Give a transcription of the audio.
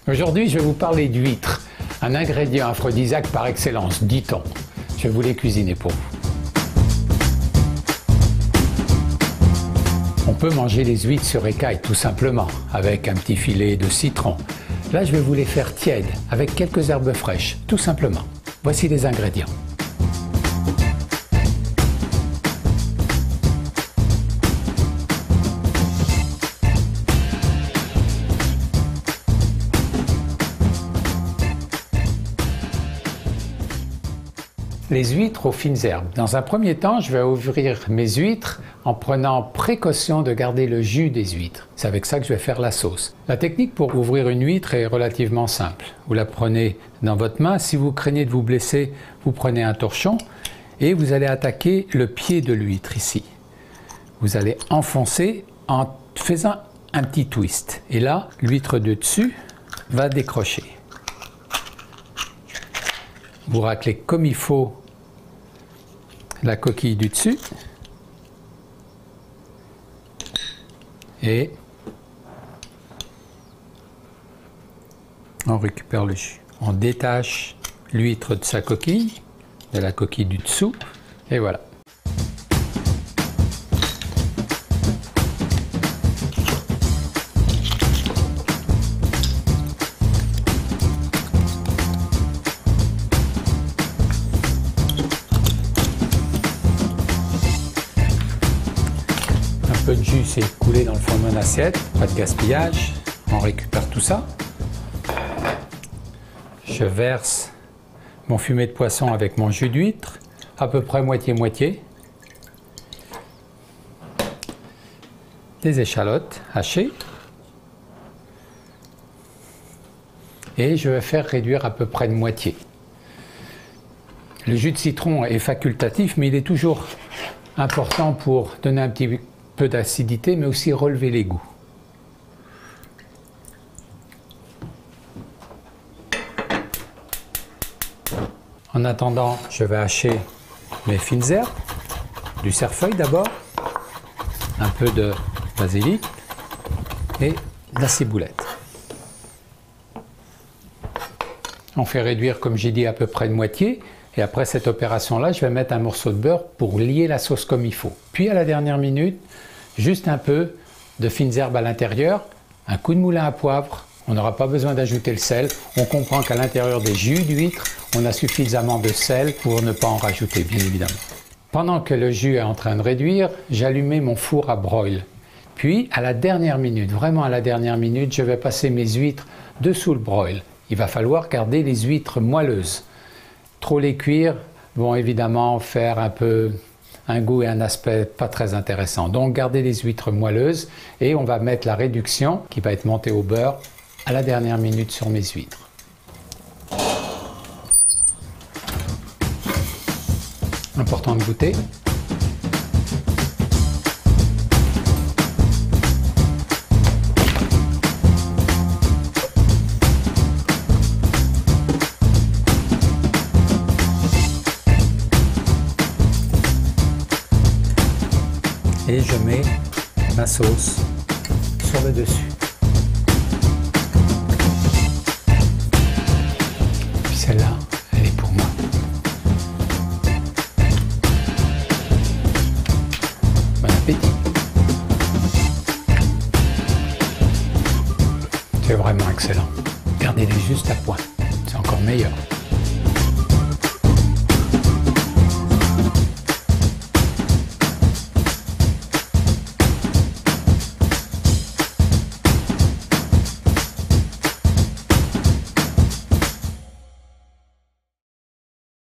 Aujourd'hui, je vais vous parler d'huîtres, un ingrédient aphrodisiaque par excellence, dit-on. Je vais vous les cuisiner pour vous. On peut manger les huîtres sur écaille tout simplement, avec un petit filet de citron. Là, je vais vous les faire tièdes, avec quelques herbes fraîches, tout simplement. Voici les ingrédients. Les huîtres aux fines herbes. Dans un premier temps, je vais ouvrir mes huîtres en prenant précaution de garder le jus des huîtres. C'est avec ça que je vais faire la sauce. La technique pour ouvrir une huître est relativement simple. Vous la prenez dans votre main. Si vous craignez de vous blesser, vous prenez un torchon et vous allez attaquer le pied de l'huître ici. Vous allez enfoncer en faisant un petit twist. Et là, l'huître de dessus va décrocher. Vous raclez comme il faut la coquille du dessus et on récupère le jus. On détache l'huître de sa coquille, de la coquille du dessous, et voilà. Un peu de jus s'est écoulé dans le fond de mon assiette, pas de gaspillage, on récupère tout ça. Je verse mon fumet de poisson avec mon jus d'huître, à peu près moitié-moitié. Des échalotes hachées. Et je vais faire réduire à peu près de moitié. Le jus de citron est facultatif, mais il est toujours important pour donner un petit peu d'acidité, mais aussi relever les goûts. En attendant, je vais hacher mes fines herbes, du cerfeuil d'abord, un peu de basilic et de la ciboulette. On fait réduire, comme j'ai dit, à peu près de moitié. Et après cette opération-là, je vais mettre un morceau de beurre pour lier la sauce comme il faut. Puis à la dernière minute, juste un peu de fines herbes à l'intérieur, un coup de moulin à poivre. On n'aura pas besoin d'ajouter le sel. On comprend qu'à l'intérieur des jus d'huître, on a suffisamment de sel pour ne pas en rajouter, bien évidemment. Pendant que le jus est en train de réduire, j'allumais mon four à broil. Puis à la dernière minute, vraiment à la dernière minute, je vais passer mes huîtres dessous le broil. Il va falloir garder les huîtres moelleuses. Trop les cuire vont évidemment faire un goût et un aspect pas très intéressant. Donc gardez les huîtres moelleuses et on va mettre la réduction qui va être montée au beurre à la dernière minute sur mes huîtres. Important de goûter. Et je mets ma sauce sur le dessus. Puis celle-là, elle est pour moi. Bon appétit. C'est vraiment excellent. Gardez-les juste à point. C'est encore meilleur.